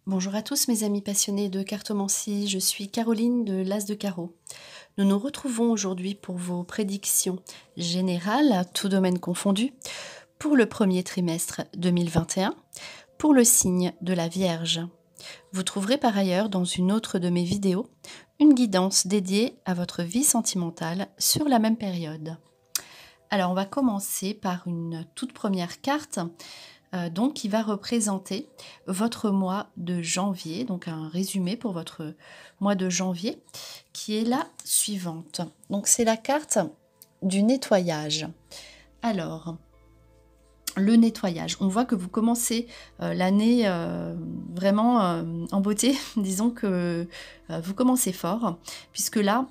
Bonjour à tous mes amis passionnés de cartomancie, je suis Caroline de l'As de Carreau. Nous nous retrouvons aujourd'hui pour vos prédictions générales, tout domaine confondu, pour le premier trimestre 2021, pour le signe de la Vierge. Vous trouverez par ailleurs dans une autre de mes vidéos une guidance dédiée à votre vie sentimentale sur la même période. Alors on va commencer par une toute première carte donc qui va représenter votre mois de janvier, donc un résumé pour votre mois de janvier, qui est la suivante. Donc c'est la carte du nettoyage. Alors, le nettoyage, on voit que vous commencez l'année vraiment en beauté, disons que vous commencez fort, puisque là,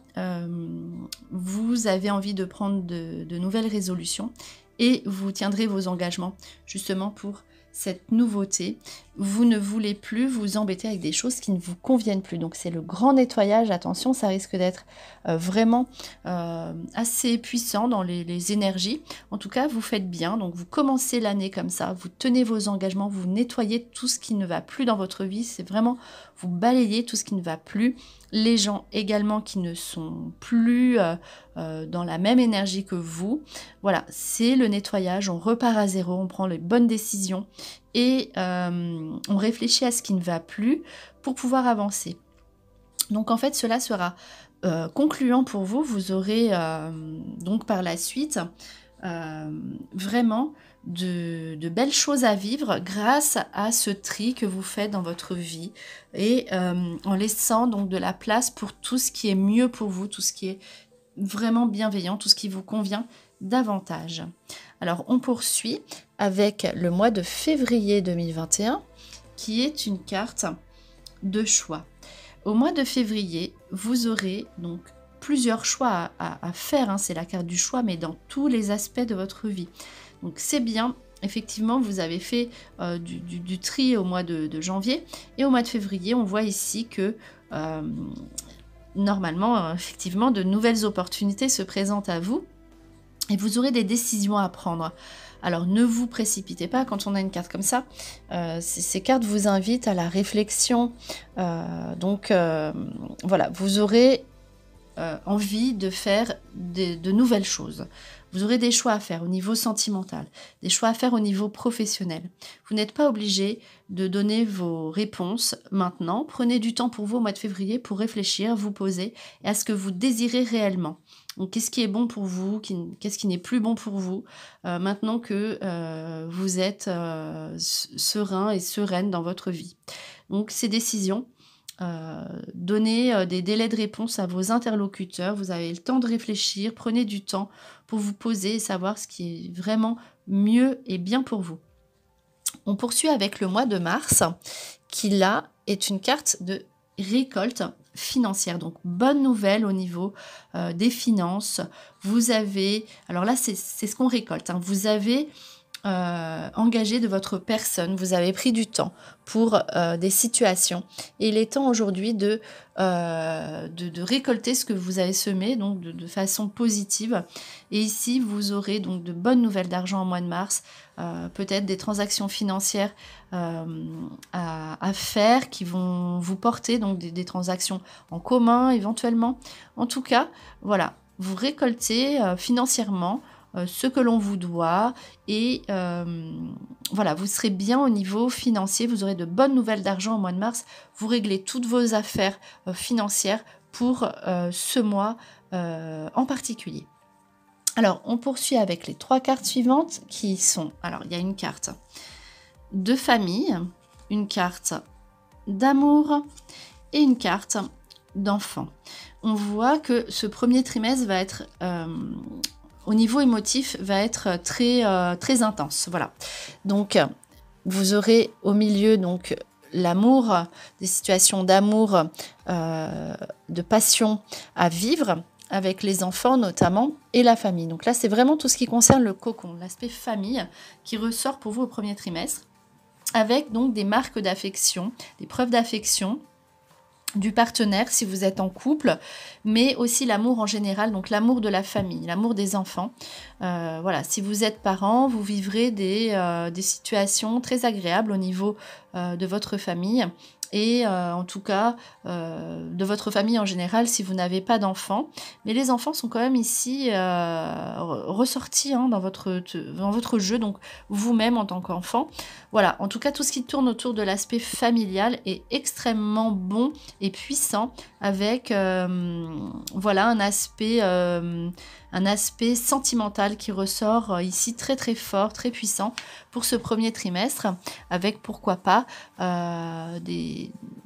vous avez envie de prendre de nouvelles résolutions et vous tiendrez vos engagements justement pour cette nouveauté. Vous ne voulez plus vous embêter avec des choses qui ne vous conviennent plus. Donc c'est le grand nettoyage. Attention, ça risque d'être vraiment assez puissant dans les énergies. En tout cas, vous faites bien. Donc vous commencez l'année comme ça. Vous tenez vos engagements. Vous nettoyez tout ce qui ne va plus dans votre vie. C'est vraiment, vous balayez tout ce qui ne va plus. Les gens également qui ne sont plus dans la même énergie que vous. Voilà, c'est le nettoyage. On repart à zéro. On prend les bonnes décisions. Et on réfléchit à ce qui ne va plus pour pouvoir avancer. Donc en fait, cela sera concluant pour vous. Vous aurez donc par la suite vraiment de belles choses à vivre grâce à ce tri que vous faites dans votre vie et en laissant donc de la place pour tout ce qui est mieux pour vous, tout ce qui est vraiment bienveillant, tout ce qui vous convient davantage. Alors on poursuit avec le mois de février 2021 qui est une carte de choix. Au mois de février, vous aurez donc plusieurs choix à faire, hein. C'est la carte du choix mais dans tous les aspects de votre vie. Donc c'est bien, effectivement vous avez fait du tri au mois de janvier et au mois de février on voit ici que normalement effectivement de nouvelles opportunités se présentent à vous. Et vous aurez des décisions à prendre. Alors ne vous précipitez pas quand on a une carte comme ça. Ces cartes vous invitent à la réflexion. Voilà, vous aurez envie de faire de nouvelles choses. Vous aurez des choix à faire au niveau sentimental, des choix à faire au niveau professionnel. Vous n'êtes pas obligé de donner vos réponses maintenant. Prenez du temps pour vous au mois de février pour réfléchir, vous poser à ce que vous désirez réellement. Donc, qu'est-ce qui est bon pour vous, qu'est-ce qui n'est plus bon pour vous, maintenant que vous êtes serein et sereine dans votre vie. Donc, ces décisions, donnez des délais de réponse à vos interlocuteurs. Vous avez le temps de réfléchir, prenez du temps pour vous poser et savoir ce qui est vraiment mieux et bien pour vous. On poursuit avec le mois de mars, qui là est une carte de récolte financière. Donc bonne nouvelle au niveau des finances. Vous avez, alors là c'est ce qu'on récolte, hein. Vous avez engagé de votre personne, vous avez pris du temps pour des situations et il est temps aujourd'hui de récolter ce que vous avez semé donc de façon positive. Et ici vous aurez donc de bonnes nouvelles d'argent en mois de mars, peut-être des transactions financières à faire qui vont vous porter, donc des transactions en commun éventuellement. En tout cas, voilà, vous récoltez financièrement ce que l'on vous doit et voilà, vous serez bien au niveau financier, vous aurez de bonnes nouvelles d'argent au mois de mars, vous réglez toutes vos affaires financières pour ce mois en particulier. Alors, on poursuit avec les trois cartes suivantes qui sont, alors il y a une carte de famille, une carte d'amour et une carte d'enfant. On voit que ce premier trimestre va être au niveau émotif va être très intense. Voilà. Donc, vous aurez au milieu donc l'amour, des situations d'amour, de passion à vivre avec les enfants notamment et la famille. Donc là, c'est vraiment tout ce qui concerne le cocon, l'aspect famille qui ressort pour vous au premier trimestre avec donc des marques d'affection, des preuves d'affection du partenaire si vous êtes en couple, mais aussi l'amour en général, donc l'amour de la famille, l'amour des enfants. Voilà, si vous êtes parent, vous vivrez des situations très agréables au niveau de votre famille et en tout cas de votre famille en général si vous n'avez pas d'enfants. Mais les enfants sont quand même ici ressortis dans votre jeu, donc vous-même en tant qu'enfant. Voilà, en tout cas tout ce qui tourne autour de l'aspect familial est extrêmement bon et puissant, avec voilà un aspect sentimental qui ressort ici très très fort, très puissant pour ce premier trimestre, avec pourquoi pas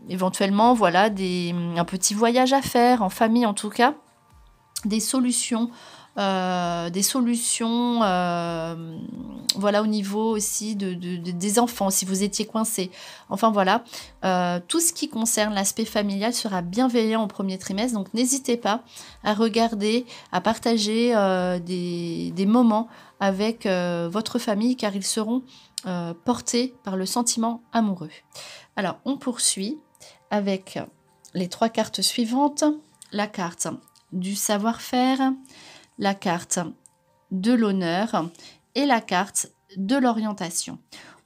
éventuellement voilà un petit voyage à faire en famille, en tout cas des solutions voilà, au niveau aussi des enfants, si vous étiez coincés. Enfin voilà, tout ce qui concerne l'aspect familial sera bienveillant au premier trimestre, donc n'hésitez pas à regarder, à partager des moments avec votre famille, car ils seront portés par le sentiment amoureux. Alors, on poursuit avec les 3 cartes suivantes. La carte du savoir-faire, la carte de l'honneur et la carte de l'orientation.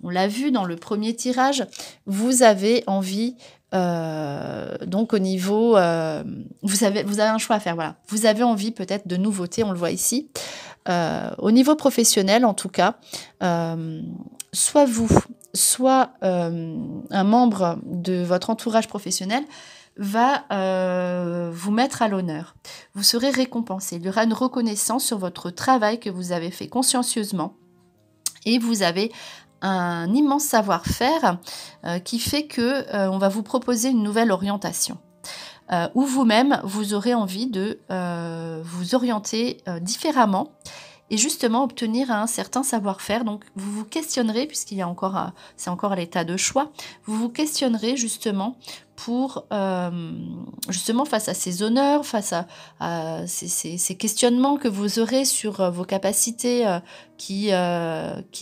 On l'a vu dans le premier tirage, vous avez envie, donc au niveau, vous avez un choix à faire, voilà. Vous avez envie peut-être de nouveautés, on le voit ici. Au niveau professionnel, en tout cas, soit vous, soit un membre de votre entourage professionnel va vous mettre à l'honneur. Vous serez récompensé. Il y aura une reconnaissance sur votre travail que vous avez fait consciencieusement. Et vous avez un immense savoir-faire qui fait que on va vous proposer une nouvelle orientation. Ou vous-même, vous aurez envie de vous orienter différemment et justement obtenir un certain savoir-faire. Donc vous vous questionnerez, puisqu'il y a encore, c'est encore à l'état de choix, vous vous questionnerez justement pour justement face à ces honneurs, face à ces questionnements que vous aurez sur vos capacités qui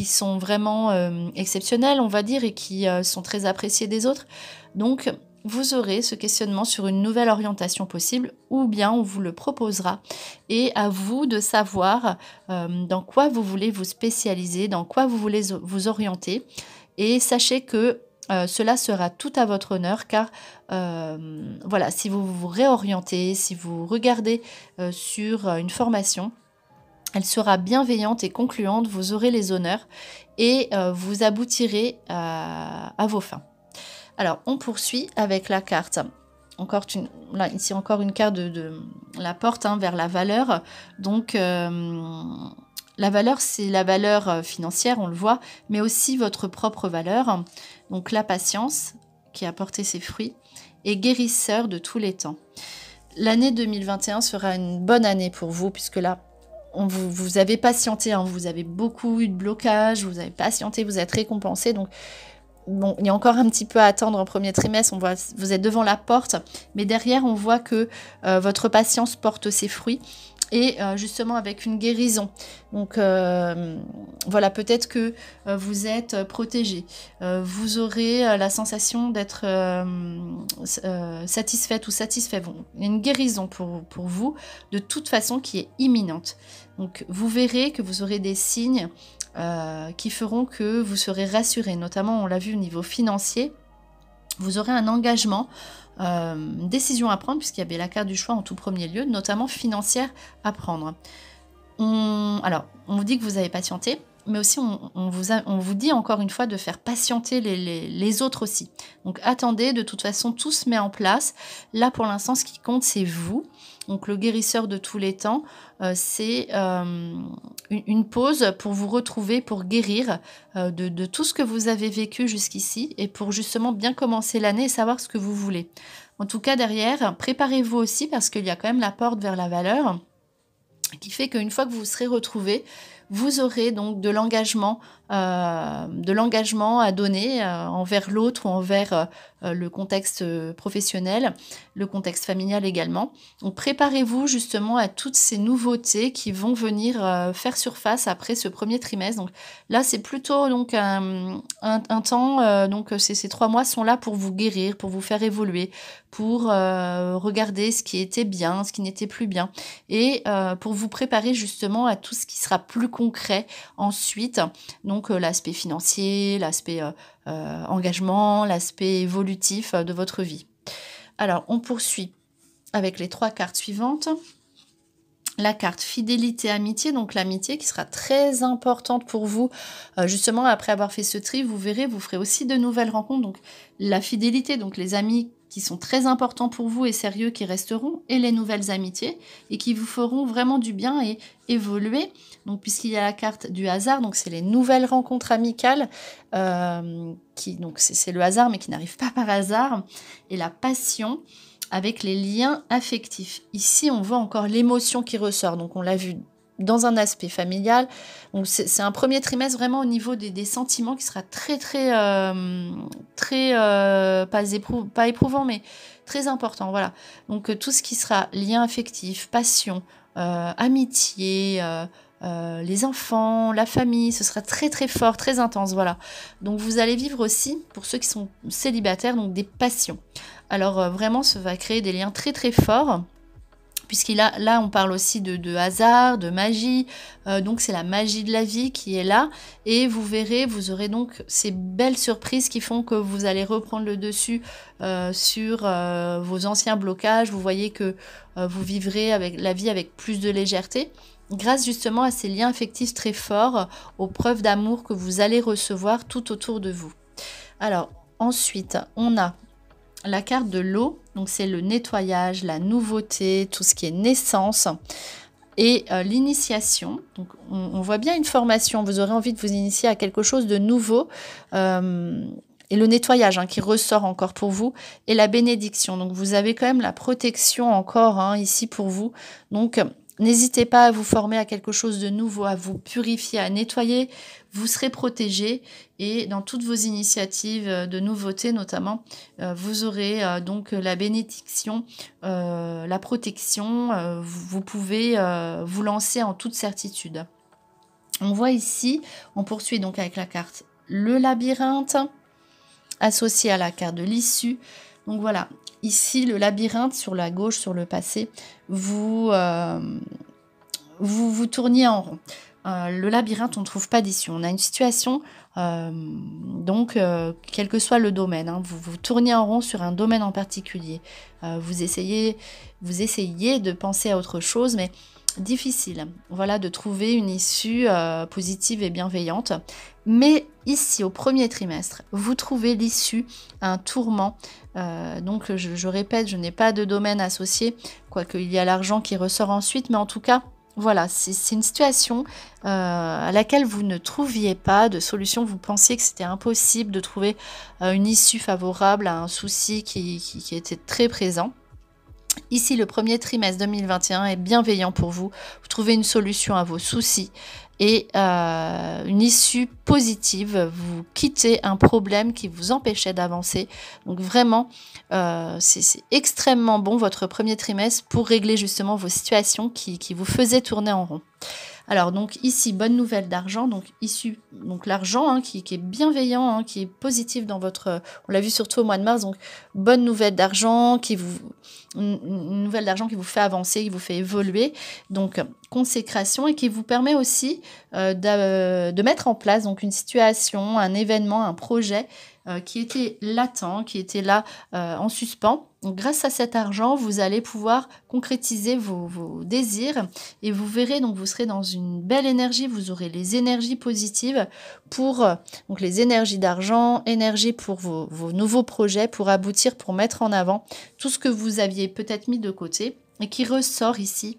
sont vraiment exceptionnelles, on va dire, et qui sont très appréciées des autres. Donc vous aurez ce questionnement sur une nouvelle orientation possible, ou bien on vous le proposera. Et à vous de savoir dans quoi vous voulez vous spécialiser, dans quoi vous voulez vous orienter. Et sachez que cela sera tout à votre honneur, car voilà, si vous vous réorientez, si vous regardez sur une formation, elle sera bienveillante et concluante, vous aurez les honneurs et vous aboutirez à vos fins. Alors, on poursuit avec la carte. Là, ici, encore une carte de la porte vers la valeur. Donc, la valeur, c'est la valeur financière, on le voit, mais aussi votre propre valeur. Donc, la patience qui a porté ses fruits et guérisseur de tous les temps. L'année 2021 sera une bonne année pour vous, puisque là, vous avez patienté, vous avez beaucoup eu de blocages, vous avez patienté, vous êtes récompensé, donc bon, il y a encore un petit peu à attendre en premier trimestre, on voit, vous êtes devant la porte, mais derrière, on voit que votre patience porte ses fruits, et justement avec une guérison. Donc voilà, peut-être que vous êtes protégé. Vous aurez la sensation d'être satisfaite ou satisfait. Bon, il y a une guérison pour vous, de toute façon, qui est imminente. Donc vous verrez que vous aurez des signes qui feront que vous serez rassuré. Notamment, on l'a vu au niveau financier, vous aurez un engagement, une décision à prendre, puisqu'il y avait la carte du choix en tout premier lieu, notamment financière à prendre. Alors, on vous dit que vous avez patienté, mais aussi on vous dit encore une fois de faire patienter les autres aussi. Donc attendez, de toute façon, tout se met en place. Là, pour l'instant, ce qui compte, c'est vous. Donc le guérisseur de tous les temps, c'est une pause pour vous retrouver, pour guérir de tout ce que vous avez vécu jusqu'ici, et pour justement bien commencer l'année et savoir ce que vous voulez. En tout cas, derrière, préparez-vous aussi, parce qu'il y a quand même la porte vers la valeur, qui fait qu'une fois que vous serez retrouvés, vous aurez donc de l'engagement à donner envers l'autre ou envers le contexte professionnel, le contexte familial également. Donc préparez-vous justement à toutes ces nouveautés qui vont venir faire surface après ce premier trimestre. Donc là, c'est plutôt donc un temps, donc ces 3 mois sont là pour vous guérir, pour vous faire évoluer, pour regarder ce qui était bien, ce qui n'était plus bien, et pour vous préparer justement à tout ce qui sera plus concret ensuite, donc l'aspect financier, l'aspect engagement, l'aspect évolutif de votre vie. Alors, on poursuit avec les 3 cartes suivantes. La carte fidélité amitié, donc l'amitié qui sera très importante pour vous. Justement, après avoir fait ce tri, vous verrez, vous ferez aussi de nouvelles rencontres. Donc la fidélité, donc les amis qui sont très importants pour vous et sérieux qui resteront, et les nouvelles amitiés, et qui vous feront vraiment du bien et évoluer. Donc puisqu'il y a la carte du hasard, donc c'est les nouvelles rencontres amicales, donc c'est le hasard, mais qui n'arrive pas par hasard, et la passion, avec les liens affectifs. Ici, on voit encore l'émotion qui ressort. Donc, on l'a vu dans un aspect familial. Donc, c'est un premier trimestre vraiment au niveau des sentiments qui sera très, pas éprouvant, mais très important. Voilà. Donc, tout ce qui sera lien affectif, passion, amitié, les enfants, la famille, ce sera très, très fort, très intense. Voilà. Donc, vous allez vivre aussi, pour ceux qui sont célibataires, donc des passions. Alors vraiment, ça va créer des liens très très forts, là on parle aussi de hasard, de magie, donc c'est la magie de la vie qui est là, et vous verrez, vous aurez donc ces belles surprises qui font que vous allez reprendre le dessus sur vos anciens blocages. Vous voyez que vous vivrez avec la vie avec plus de légèreté, grâce justement à ces liens affectifs très forts, aux preuves d'amour que vous allez recevoir tout autour de vous. Alors ensuite, on a la carte de l'eau, donc c'est le nettoyage, la nouveauté, tout ce qui est naissance et l'initiation. Donc on voit bien une formation, vous aurez envie de vous initier à quelque chose de nouveau, et le nettoyage qui ressort encore pour vous, et la bénédiction. Donc vous avez quand même la protection encore ici pour vous. Donc n'hésitez pas à vous former à quelque chose de nouveau, à vous purifier, à nettoyer. Vous serez protégé, et dans toutes vos initiatives de nouveautés notamment, vous aurez donc la bénédiction, la protection. Vous pouvez vous lancer en toute certitude. On voit ici, on poursuit donc avec la carte le labyrinthe, associé à la carte de l'issue. Donc voilà, ici le labyrinthe sur la gauche, sur le passé, vous tourniez en rond. Le labyrinthe, on ne trouve pas d'issue. On a une situation, quel que soit le domaine, vous tournez en rond sur un domaine en particulier. Vous essayez de penser à autre chose, mais difficile, voilà, de trouver une issue positive et bienveillante. Mais ici, au premier trimestre, vous trouvez l'issue à un tourment. Donc, je répète, je n'ai pas de domaine associé, quoique il y a l'argent qui ressort ensuite, mais en tout cas, voilà, c'est une situation à laquelle vous ne trouviez pas de solution. Vous pensiez que c'était impossible de trouver une issue favorable à un souci qui était très présent. Ici, le premier trimestre 2021 est bienveillant pour vous. Vous trouvez une solution à vos soucis et une issue positive. Vous quittez un problème qui vous empêchait d'avancer. Donc vraiment, c'est extrêmement bon votre premier trimestre pour régler justement vos situations qui vous faisaient tourner en rond. Alors donc ici, bonne nouvelle d'argent, donc l'argent qui est bienveillant, qui est positif dans votre... On l'a vu surtout au mois de mars, donc bonne nouvelle d'argent une nouvelle d'argent qui vous fait avancer, qui vous fait évoluer, donc consécration, et qui vous permet aussi de mettre en place donc une situation, un événement, un projet qui était latent, qui était là en suspens. Donc, grâce à cet argent, vous allez pouvoir concrétiser vos désirs, et vous verrez, donc vous serez dans une belle énergie, vous aurez les énergies positives pour donc les énergies d'argent, énergie pour vos nouveaux projets, pour aboutir, pour mettre en avant tout ce que vous aviez peut-être mis de côté et qui ressort ici.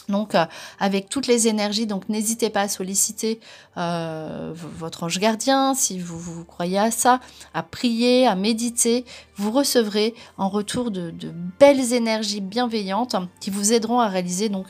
Donc avec toutes les énergies, donc n'hésitez pas à solliciter votre ange gardien si vous croyez à ça, à prier, à méditer. Vous recevrez en retour de belles énergies bienveillantes qui vous aideront à réaliser donc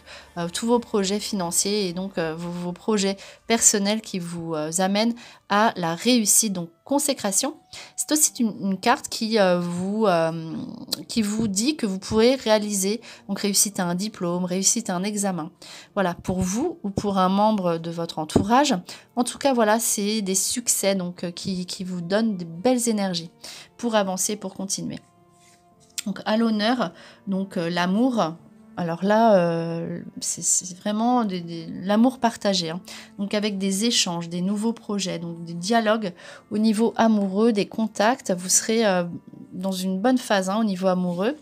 tous vos projets financiers et donc vos projets personnels qui vous amènent à la réussite. Donc consécration, c'est aussi une carte qui vous dit que vous pourrez réaliser donc réussite à un diplôme, réussite à un examen. Voilà, pour vous ou pour un membre de votre entourage. En tout cas, voilà, c'est des succès donc qui vous donnent de belles énergies pour avancer, pour continuer. Donc à l'honneur, donc l'amour, Alors là, c'est vraiment l'amour partagé, hein. Donc avec des échanges, des nouveaux projets, donc des dialogues au niveau amoureux, des contacts. Vous serez dans une bonne phase, hein, au niveau amoureux.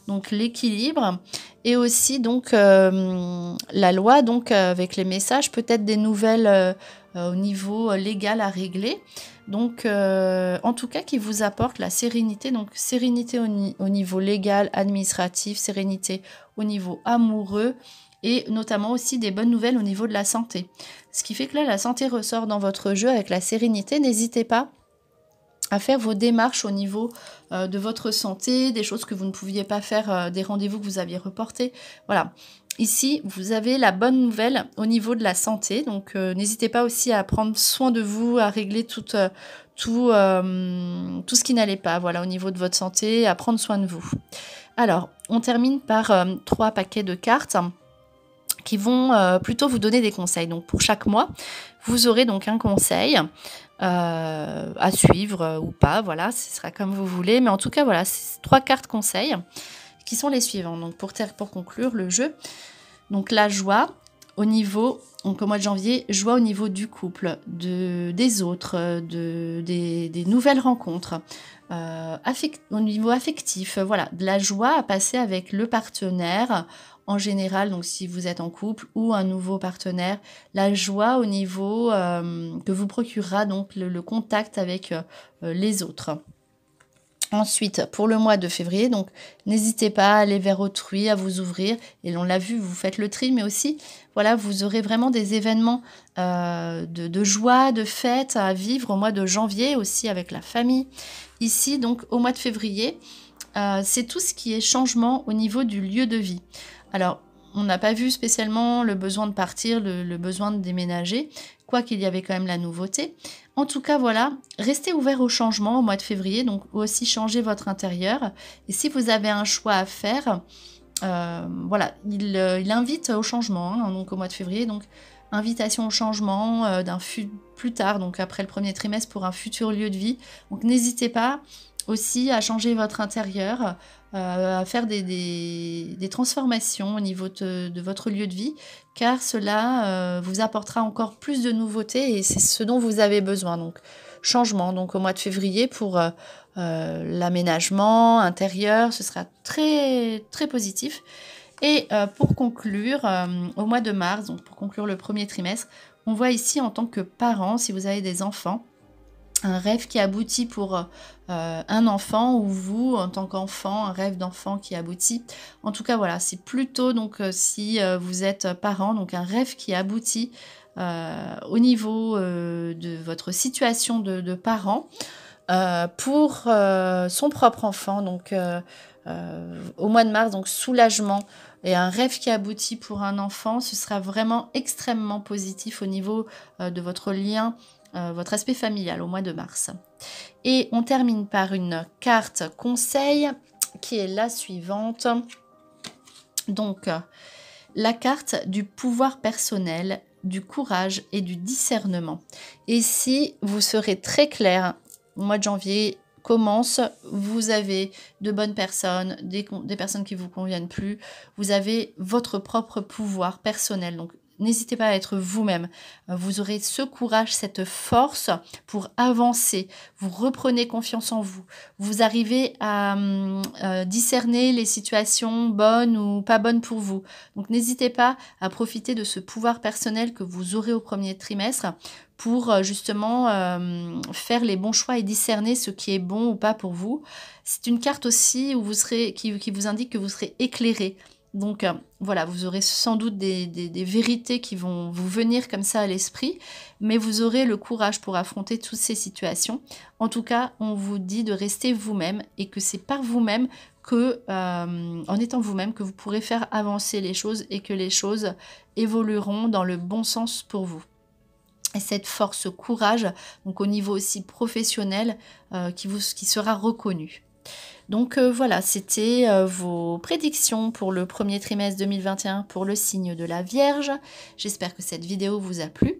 Donc l'équilibre et aussi donc la loi, donc avec les messages, peut-être des nouvelles au niveau légal à régler. Donc en tout cas qui vous apporte la sérénité, donc sérénité au niveau légal, administratif, sérénité au niveau amoureux et notamment aussi des bonnes nouvelles au niveau de la santé. Ce qui fait que là, la santé ressort dans votre jeu avec la sérénité. N'hésitez pas à faire vos démarches au niveau de votre santé, des choses que vous ne pouviez pas faire, des rendez-vous que vous aviez reportés. Voilà. Ici, vous avez la bonne nouvelle au niveau de la santé. Donc, n'hésitez pas aussi à prendre soin de vous, à régler tout ce qui n'allait pas, voilà, au niveau de votre santé, à prendre soin de vous. Alors, on termine par 3 paquets de cartes qui vont plutôt vous donner des conseils. Donc, pour chaque mois, vous aurez donc un conseil à suivre ou pas. Voilà, ce sera comme vous voulez. Mais en tout cas, voilà, c'est 3 cartes conseils qui sont les suivants. Donc, pour conclure le jeu, donc la joie au niveau, donc au mois de janvier, joie au niveau du couple, des autres, des nouvelles rencontres, au niveau affectif, voilà, de la joie à passer avec le partenaire en général, donc si vous êtes en couple ou un nouveau partenaire, la joie au niveau que vous procurera donc le contact avec les autres. Ensuite, pour le mois de février, donc n'hésitez pas à aller vers autrui, à vous ouvrir. Et on l'a vu, vous faites le tri, mais aussi, voilà, vous aurez vraiment des événements de joie, de fête à vivre au mois de janvier, aussi avec la famille. Ici, donc, au mois de février, c'est tout ce qui est changement au niveau du lieu de vie. Alors, on n'a pas vu spécialement le besoin de partir, le besoin de déménager, quoiqu'il y avait quand même la nouveauté. En tout cas, voilà, restez ouvert au changement au mois de février, donc aussi changez votre intérieur. Et si vous avez un choix à faire, voilà, il invite au changement, hein, donc au mois de février, donc invitation au changement plus tard, donc après le premier trimestre pour un futur lieu de vie. Donc n'hésitez pas aussi à changer votre intérieur, à faire des transformations au niveau de votre lieu de vie, car cela vous apportera encore plus de nouveautés et c'est ce dont vous avez besoin. Donc, changement donc au mois de février pour l'aménagement intérieur, ce sera très, très positif. Et pour conclure, au mois de mars, donc pour conclure le premier trimestre, on voit ici en tant que parent, si vous avez des enfants, un rêve qui aboutit pour un enfant ou vous en tant qu'enfant, un rêve d'enfant qui aboutit. En tout cas, voilà, c'est plutôt donc si vous êtes parent, donc un rêve qui aboutit au niveau de votre situation de parent pour son propre enfant. Donc au mois de mars, donc soulagement et un rêve qui aboutit pour un enfant, ce sera vraiment extrêmement positif au niveau de votre lien, votre aspect familial au mois de mars. Et on termine par une carte conseil qui est la suivante. Donc, la carte du pouvoir personnel, du courage et du discernement. Et si vous serez très clair, au mois de janvier commence, vous avez de bonnes personnes, des personnes qui ne vous conviennent plus, vous avez votre propre pouvoir personnel. Donc, n'hésitez pas à être vous-même. Vous aurez ce courage, cette force pour avancer. Vous reprenez confiance en vous. Vous arrivez à discerner les situations bonnes ou pas bonnes pour vous. Donc, n'hésitez pas à profiter de ce pouvoir personnel que vous aurez au premier trimestre pour justement faire les bons choix et discerner ce qui est bon ou pas pour vous. C'est une carte aussi où qui vous indique que vous serez éclairé. Donc voilà, vous aurez sans doute des vérités qui vont vous venir comme ça à l'esprit, mais vous aurez le courage pour affronter toutes ces situations. En tout cas, on vous dit de rester vous-même et que c'est par vous-même que, en étant vous-même, que vous pourrez faire avancer les choses et que les choses évolueront dans le bon sens pour vous. Et cette force, ce courage, donc au niveau aussi professionnel, qui sera reconnu. Donc voilà, c'était vos prédictions pour le premier trimestre 2021 pour le signe de la Vierge. J'espère que cette vidéo vous a plu.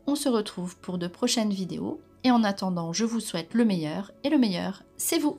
On se retrouve pour de prochaines vidéos. Et en attendant, je vous souhaite le meilleur. Et le meilleur, c'est vous!